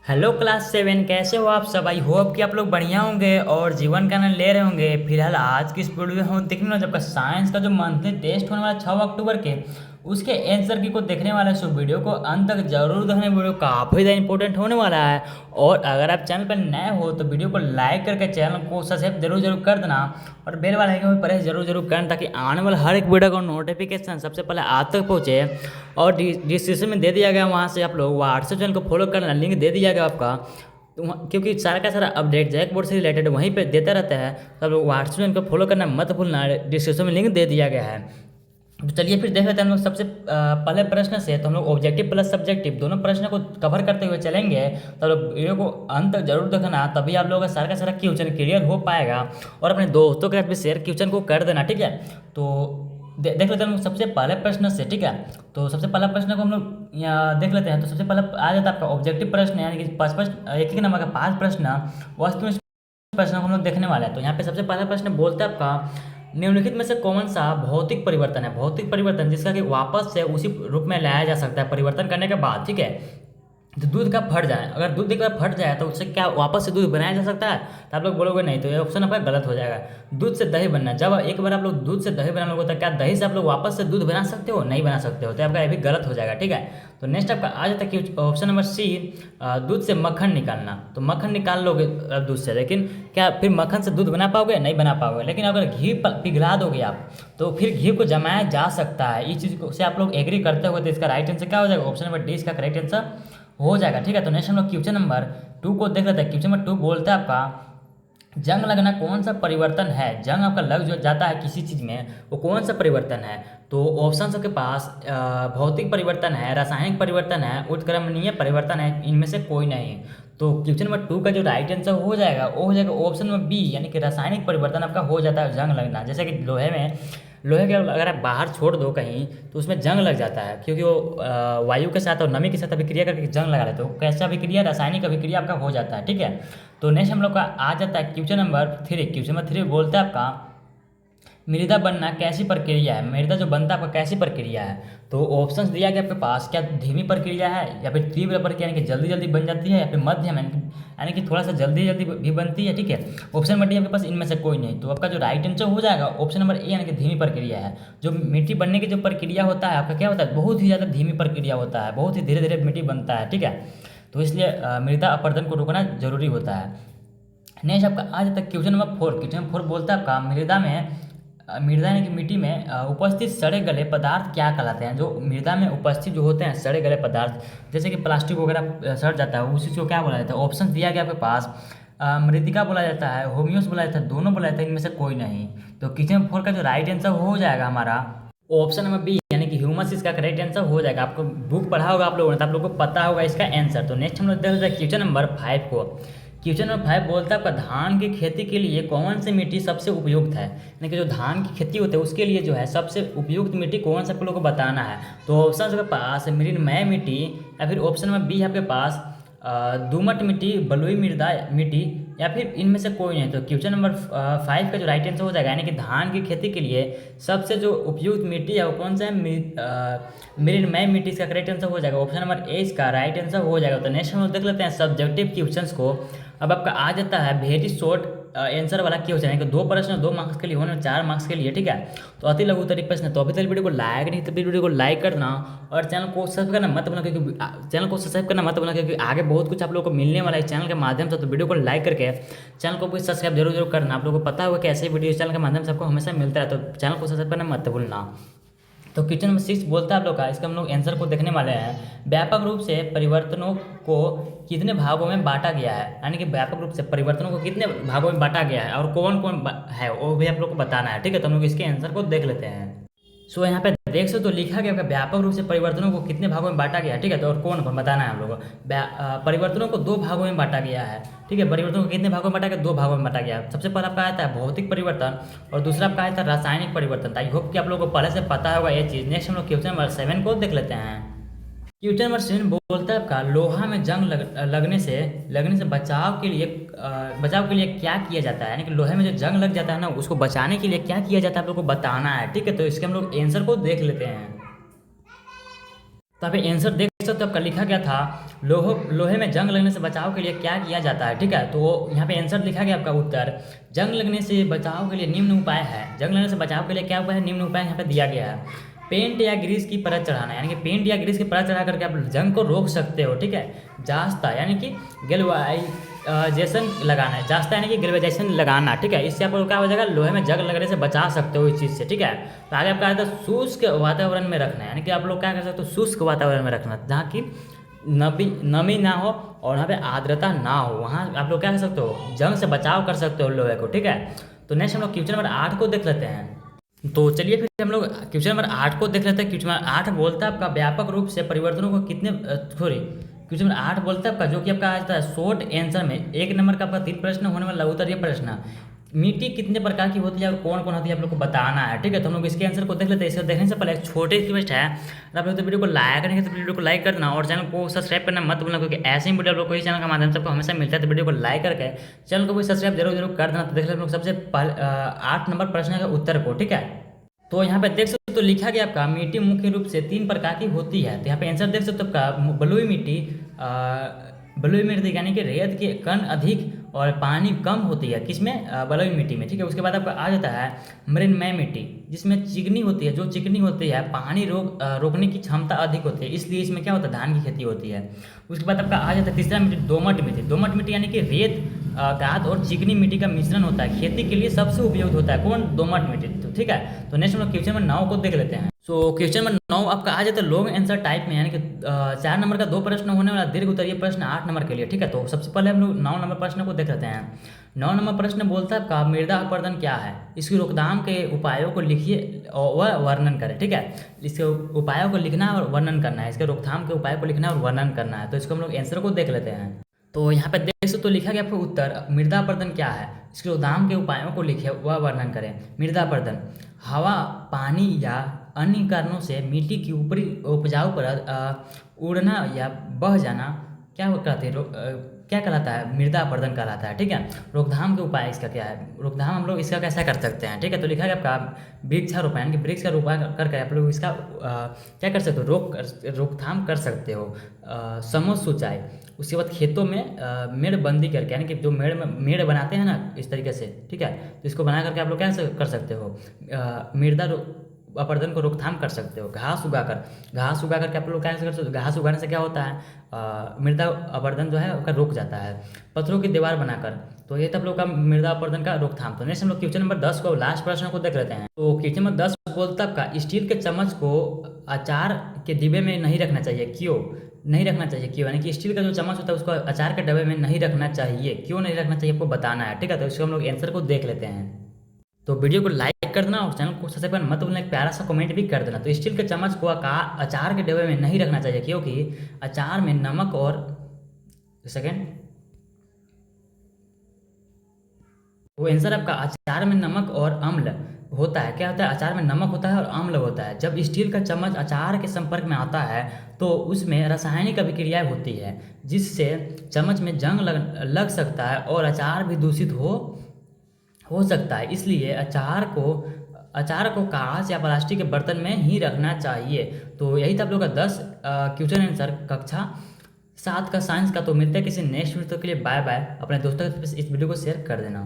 Hello class 7, कैसे हो आप सब। आई होप कि आप लोग बढ़िया होंगे और जीवन का आनंद ले रहे होंगे। फिलहाल आज की इस वीडियो में हम देखने वाले जबकि साइंस का जो मंथली टेस्ट होने वाला 6 अक्टूबर के उसके आंसर की को देखने वाले हैं। सो वीडियो को अंत तक जरूर देखने, वीडियो काफ़ी ज़्यादा इंपॉर्टेंट होने वाला है। और अगर आप चैनल पर नए हो तो वीडियो को लाइक करके चैनल को सब्सक्राइब जरूर कर देना और बेल वाले आइकन पर प्रेस जरूर करना ताकि आने वाला हर एक वीडियो का नोटिफिकेशन सबसे पहले आप तक पहुँचे। और डिस्क्रिप्शन में दे दिया गया, वहाँ से आप लोग व्हाट्सएप चैनल को फॉलो करना, लिंक दे दिया गया आपका। तो क्योंकि सारा का सारा अपडेट जैक बोर्ड से रिलेटेड वहीं पे देता रहता है, तो आप लोग व्हाट्सएप चैनल को फॉलो करना मत भूलना। डिस्क्रिप्शन में लिंक दे दिया गया है। तो चलिए फिर देख लेते हैं हम लोग सबसे पहले प्रश्न से। तो हम लोग ऑब्जेक्टिव प्लस सब्जेक्टिव दोनों प्रश्न को कवर करते हुए चलेंगे। तो आप लोग वीडियो को अंत तक जरूर देखना, तभी आप लोगों का सारा क्वेश्चन क्लियर हो पाएगा। और अपने दोस्तों के साथ भी शेयर क्वेश्चन को कर देना, ठीक है। तो देख लेते हैं हम लोग सबसे पहले प्रश्न से, ठीक है। तो सबसे पहला प्रश्न को हम लोग यहाँ देख लेते हैं। तो सबसे पहला आ जाता है आपका ऑब्जेक्टिव प्रश्न, यानी कि पाँच प्रश्न, एक नंबर का 5 प्रश्न वस्तु प्रश्न को हम लोग देखने वाले हैं। तो यहाँ पे सबसे पहला प्रश्न बोलता है आपका निम्नलिखित में से कौन सा भौतिक परिवर्तन है। भौतिक परिवर्तन जिसका कि वापस से उसी रूप में लाया जा सकता है परिवर्तन करने के बाद, ठीक है। तो दूध का फट जाए, अगर दूध एक बार फट जाए तो उससे क्या वापस से दूध बनाया जा सकता है। तो आप लोग बोलोगे नहीं, तो ये ऑप्शन आपका गलत हो जाएगा। दूध से दही बनना, जब एक बार आप लोग दूध से दही बनाना होता है, क्या दही से आप लोग वापस से दूध बना सकते हो? नहीं बना सकते हो, तो आपका ये भी गलत हो जाएगा, ठीक है। तो नेक्स्ट आपका आ जाता है कि ऑप्शन नंबर सी, दूध से मक्खन निकालना। तो मक्खन निकाल लोगे दूध से, लेकिन क्या फिर मक्खन से दूध बना पाओगे? नहीं बना पाओगे। लेकिन अगर घी पिघला दोगे आप तो फिर घी को जमाया जा सकता है। इस चीज़ को से आप लोग एग्री करते हो, तो इसका राइट आंसर क्या हो जाएगा? ऑप्शन नंबर डी इसका करेक्ट आंसर हो जाएगा, ठीक है। तो नेक्स्ट हम लोग क्वेश्चन नंबर 2 को देख लेते हैं। क्वेश्चन नंबर 2 बोलता है आपका जंग लगना कौन सा परिवर्तन है। जंग आपका लग जो जाता है किसी चीज़ में, वो कौन सा परिवर्तन है? तो ऑप्शन सबके पास भौतिक परिवर्तन है, रासायनिक परिवर्तन है, उत्क्रमणीय परिवर्तन है, इनमें से कोई नहीं। तो क्वेश्चन नंबर 2 का जो राइट आंसर हो जाएगा वो हो जाएगा ऑप्शन नंबर बी, यानी कि रासायनिक परिवर्तन आपका हो जाता है जंग लगना। जैसे कि लोहे के अगर आप बाहर छोड़ दो कहीं तो उसमें जंग लग जाता है, क्योंकि वो वायु के साथ और नमी के साथ अभिक्रिया करके जंग लगा लेते हो। कैसा अभिक्रिया? रासायनिक अभिक्रिया आपका हो जाता है, ठीक है। तो नेक्स्ट हम लोग का आ जाता है क्वेश्चन नंबर 3। क्वेश्चन नंबर 3 बोलता है आपका मृदा बनना कैसी प्रक्रिया है। मृदा जो बनता है आपका कैसी प्रक्रिया है? तो ऑप्शंस दिया गया आपके पास, क्या धीमी प्रक्रिया है, या फिर तीव्र प्रक्रिया यानी कि जल्दी जल्दी बन जाती है, या फिर मध्यम यानी कि थोड़ा सा जल्दी जल्दी भी बनती है, ठीक है। ऑप्शन नंबर डी आपके पास इनमें से कोई नहीं। तो आपका जो राइट आंसर हो जाएगा ऑप्शन नंबर ए, यानी कि धीमी प्रक्रिया है। जो मिट्टी बनने की जो प्रक्रिया होता है आपका क्या होता है? बहुत ही ज़्यादा धीमी प्रक्रिया होता है, बहुत ही धीरे धीरे मिट्टी बनता है, ठीक है। तो इसलिए मृदा अपरदन को रोकना जरूरी होता है। नेक्स्ट आपका आ जाता है क्वेश्चन नंबर 4। क्वेश्चन नंबर 4 बोलता है आपका मृदा यानी कि मिट्टी में उपस्थित सड़े गले पदार्थ क्या कहलाते हैं। जो मृदा में उपस्थित जो होते हैं सड़े गले पदार्थ, जैसे कि प्लास्टिक वगैरह सड़ जाता है, उसी को क्या बोला जाता है? ऑप्शन दिया गया आपके पास, मृतिका बोला जाता है, होमियोस बोला जाता है, दोनों बोला जाता है, इनमें से कोई नहीं। तो क्वेश्चन नंबर 4 का जो राइट आंसर हो जाएगा हमारा ऑप्शन नंबर बी, यानी कि ह्यूमस इसका करेक्ट आंसर हो जाएगा। आपको बुक पढ़ा होगा आप लोगों ने, तो आप लोगों को पता होगा इसका आंसर। तो नेक्स्ट हम लोग देख लेते हैं क्वेश्चन नंबर 5 को। क्वेश्चन नंबर 5 बोलता है आपका धान की खेती के लिए कौन सी मिट्टी सबसे उपयुक्त है। यानी कि जो धान की खेती होती है उसके लिए जो है सबसे उपयुक्त मिट्टी कौन सा, आप लोगों को बताना है। तो ऑप्शन के पास मृणमय मिट्टी, या फिर ऑप्शन नंबर बी है आपके पास दोमट मिट्टी, बलुई मृदा मिट्टी, या फिर इनमें से कोई नहीं। तो क्वेश्चन नंबर 5 का जो राइट आंसर हो जाएगा, यानी कि धान की खेती के लिए सबसे जो उपयुक्त मिट्टी है वो कौन सा है? मृणमय मिट्टी इसका करेक्ट आंसर हो जाएगा। ऑप्शन नंबर ए इसका राइट आंसर हो जाएगा। तो नेक्स्ट हम लोग देख लेते हैं सब्जेक्टिव क्वेश्चंस को। अब आपका आ जाता है वेरी शॉर्ट आंसर वाला क्वेश्चन है कि 2 प्रश्न 2 मार्क्स के लिए होने 4 मार्क्स के लिए, ठीक है। तो अति लघु उत्तरीय प्रश्न। तो अभी तक वीडियो को लाइक नहीं तो वीडियो को लाइक करना और चैनल को सब्सक्राइब करना मत भूलना, क्योंकि क्योंकि आगे बहुत कुछ आप लोगों को मिलने वाला है इस चैनल के माध्यम से। तो वीडियो को लाइक करके चैनल को भी सब्सक्राइब जरूर करना। आप लोगों को पता होगा कि ऐसे वीडियो चैनल के माध्यम से आपको हमेशा मिलता है, तो चैनल को सब्सक्राइब करना मत भूलना। तो क्वेश्चन नंबर 6 बोलता है आप लोग का, इसका हम लोग आंसर को देखने वाले हैं। व्यापक रूप से परिवर्तनों को कितने भागों में बांटा गया है। यानी कि व्यापक रूप से परिवर्तनों को कितने भागों में बांटा गया है और कौन कौन है वो भी आप लोग को बताना है, ठीक है। तो हम लोग इसके आंसर को देख लेते हैं। सो यहाँ पे देख सकते हो लिखा गया व्यापक रूप से परिवर्तनों को कितने भागों में बांटा गया है, ठीक है। तो और कौन बताना है हम लोग को। परिवर्तनों को 2 भागों में बांटा गया है, ठीक है। परिवर्तनों को कितने भागों में बांटा गया? 2 भागों में बांटा गया है। सबसे पहला आपका आता है भौतिक परिवर्तन और दूसरा आपका आता है रासायनिक परिवर्तन। आई होप कि आप लोगों को पहले से पता होगा ये चीज़। नेक्स्ट हम लोग क्वेश्चन नंबर 7 को देख लेते हैं। क्वेश्चन नंबर 7 बोलता है आपका लोहा में जंग लगने से बचाव के लिए क्या किया जाता है। यानी कि लोहे में जो जंग लग जाता है ना, उसको बचाने के लिए क्या किया जाता है आप लोग को बताना है, ठीक है। तो इसके हम लोग आंसर को देख लेते हैं। तो आप आंसर देख सकते हो आपका लिखा गया था लोहे में जंग लगने से बचाव के लिए क्या किया जाता है। ठीक है, तो यहाँ पे आंसर लिखा गया आपका उत्तर, जंग लगने से बचाव के लिए निम्न उपाय है। जंग लगने से बचाव के लिए क्या उपाय है, निम्न उपाय यहाँ पे दिया गया है। पेंट या ग्रीस की परत चढ़ाना, यानी कि पेंट या ग्रीस की परत चढ़ा करके आप जंग को रोक सकते हो। ठीक है, जास्ता यानी कि गैल्वेनाइजेशन लगाना है, जास्ता यानी कि गैल्वेनाइजेशन लगाना। ठीक है, इससे आपको क्या हो जाएगा, लोहे में जंग लगने से बचा सकते हो इस चीज़ से। ठीक है, तो आगे आपका आता है शुष्क वातावरण में रखना है, यानी कि आप लोग क्या कर सकते हो, शुष्क वातावरण में रखना, जहाँ की नमी ना हो और वहाँ पे आर्द्रता ना हो, वहाँ आप लोग क्या कर सकते हो, जंग से बचाव कर सकते हो लोहे को। ठीक है, तो नेक्स्ट हम लोग क्वेश्चन नंबर 8 को देख लेते हैं। तो चलिए फिर हम लोग क्वेश्चन नंबर 8 को देख लेते हैं। क्वेश्चन नंबर 8 बोलता है आपका व्यापक रूप से परिवर्तनों को कितने क्वेश्चन नंबर 8 बोलता है आपका, जो कि आपका आता है शॉर्ट आंसर में 1 नंबर का आपका 3 प्रश्न होने वाला उत्तर ये प्रश्न, मिट्टी कितने प्रकार की होती है और कौन कौन होती है आप लोग को बताना है। ठीक है, तो हम लोग इसके आंसर को देख लेते हैं। इसको देखने से पहले एक छोटी रिक्वेस्ट है, अगर आप लोग तो वीडियो को लाइक करेंगे तो वीडियो को लाइक करना और चैनल को सब्सक्राइब करना मत भूलना, क्योंकि ऐसे ही वीडियो आप लोग को इस चैनल का माध्यम से आपको हमेशा मिलता है। तो वीडियो को लाइक करके चैनल को भी सब्सक्राइब जरूर कर देना। तो देख लेते हम लोग सबसे पहले 8 नंबर प्रश्न का उत्तर को। ठीक है, तो यहाँ पे देख सकते हो तो लिखा गया आपका मिट्टी मुख्य रूप से 3 प्रकार की होती है। तो यहाँ पे आंसर देख सकते हो आपका बलुई मिट्टी यानी कि रेत के कण अधिक और पानी कम होती है, किसमें, बलुई मिट्टी में। ठीक है, उसके बाद आपका आ जाता है मृण्मय मिट्टी, जिसमें चिकनी होती है, जो चिकनी होती है पानी रोकने की क्षमता अधिक होती है, इसलिए इसमें क्या होता है, धान की खेती होती है। उसके बाद आपका आ जाता है तीसरा मिट्टी, दोमट मिट्टी। दोमट मिट्टी यानी कि रेत गाद और चिकनी मिट्टी का मिश्रण होता है, खेती के लिए सबसे उपयुक्त होता है, कौन, दोमट मिट्टी। तो ठीक है, तो नेक्स्ट हम लोग क्वेश्चन नंबर 9 को देख लेते हैं। सो क्वेश्चन नंबर 9 आपका आ जाता है लॉन्ग आंसर टाइप में, यानी कि 4 नंबर का 2 प्रश्न होने वाला दीर्घ उत्तरीय प्रश्न 8 नंबर के लिए। ठीक है, तो सबसे पहले हम लोग 9 नंबर प्रश्न को देख लेते हैं। 9 नंबर प्रश्न बोलता है आपका मृदा अपरदन क्या है, इसकी रोकथाम के उपायों को लिखिए और वह वर्णन करें। ठीक है, इसके उपायों को लिखना है और वर्णन करना है, इसके रोकथाम के उपायों को लिखना है और वर्णन करना है। तो इसको हम लोग आंसर को देख लेते हैं। तो यहाँ पे देख सकते तो लिखा गया आपको उत्तर, मृदा अपरदन क्या है, इसके रोकथाम के उपायों को लिखे वह वर्णन करें। मृदा अपरदन हवा, पानी या अन्य कारणों से मिट्टी की ऊपरी उपजाऊ परत उड़ना या बह जाना क्या कहते हैं, क्या कहलाता है, मृदा अपरदन कहलाता है। ठीक है, रोकथाम के उपाय इसका क्या है, रोकथाम हम लोग इसका कैसा कर सकते हैं। ठीक है, तो लिखा है आपका वृक्षारोपण, यानी कि वृक्ष का रोपण करके आप लोग इसका क्या कर सकते हो, रोकथाम कर सकते हो। समोच्च सिंचाई, उसके बाद खेतों में मेड़बंदी करके, यानी कि जो मेड़ बनाते हैं ना इस तरीके से। ठीक है, तो इसको बना करके आप लोग क्या कर सकते हो, मृदा अपरदन को रोकथाम कर सकते हो। घास उगाकर के आप लोग क्या कर सकते हो, घास उगाने से क्या होता है, मृदा अपरदन जो है उसका रुक जाता है। पत्थरों की दीवार बनाकर, तो ये तब लोग का मृदा अपरदन का रोकथाम। तो नेक्स्ट हम लोग क्वेश्चन नंबर 10 को, लास्ट प्रश्न को देख लेते हैं। तो क्वेश्चन नंबर 10 बोलता है स्टील के चम्मच को अचार के डिब्बे में नहीं रखना चाहिए, क्यों नहीं रखना चाहिए, क्यों, यानी कि स्टील का जो चम्मच होता है उसको अचार के डब्बे में नहीं रखना चाहिए, क्यों नहीं रखना चाहिए आपको बताना है। ठीक है, तो इसको हम लोग आंसर को देख लेते हैं। तो वीडियो को लाइक कर देना और चैनल को सब्सक्राइब मत भूलना, एक प्यारा सा कमेंट भी कर देना। तो स्टील के चम्मच को अचार के डब्बे में नहीं रखना चाहिए, क्योंकि अचार में नमक और सेकेंड वो आंसर आपका, अचार में नमक और अम्ल होता है। क्या होता है, अचार में नमक होता है और अम्ल होता है। जब स्टील का चम्मच अचार के संपर्क में आता है तो उसमें रासायनिक अभिक्रियाएं होती है, जिससे चम्मच में जंग लग सकता है और अचार भी दूषित हो सकता है। इसलिए अचार को कांच या प्लास्टिक के बर्तन में ही रखना चाहिए। तो यही था आप लोग का 10 क्वेश्चन आंसर कक्षा 7 का साइंस का। तो मिलते हैं किसी नेक्स्ट वीडियो के लिए, बाय बाय। अपने दोस्तों के साथ इस वीडियो को शेयर कर देना।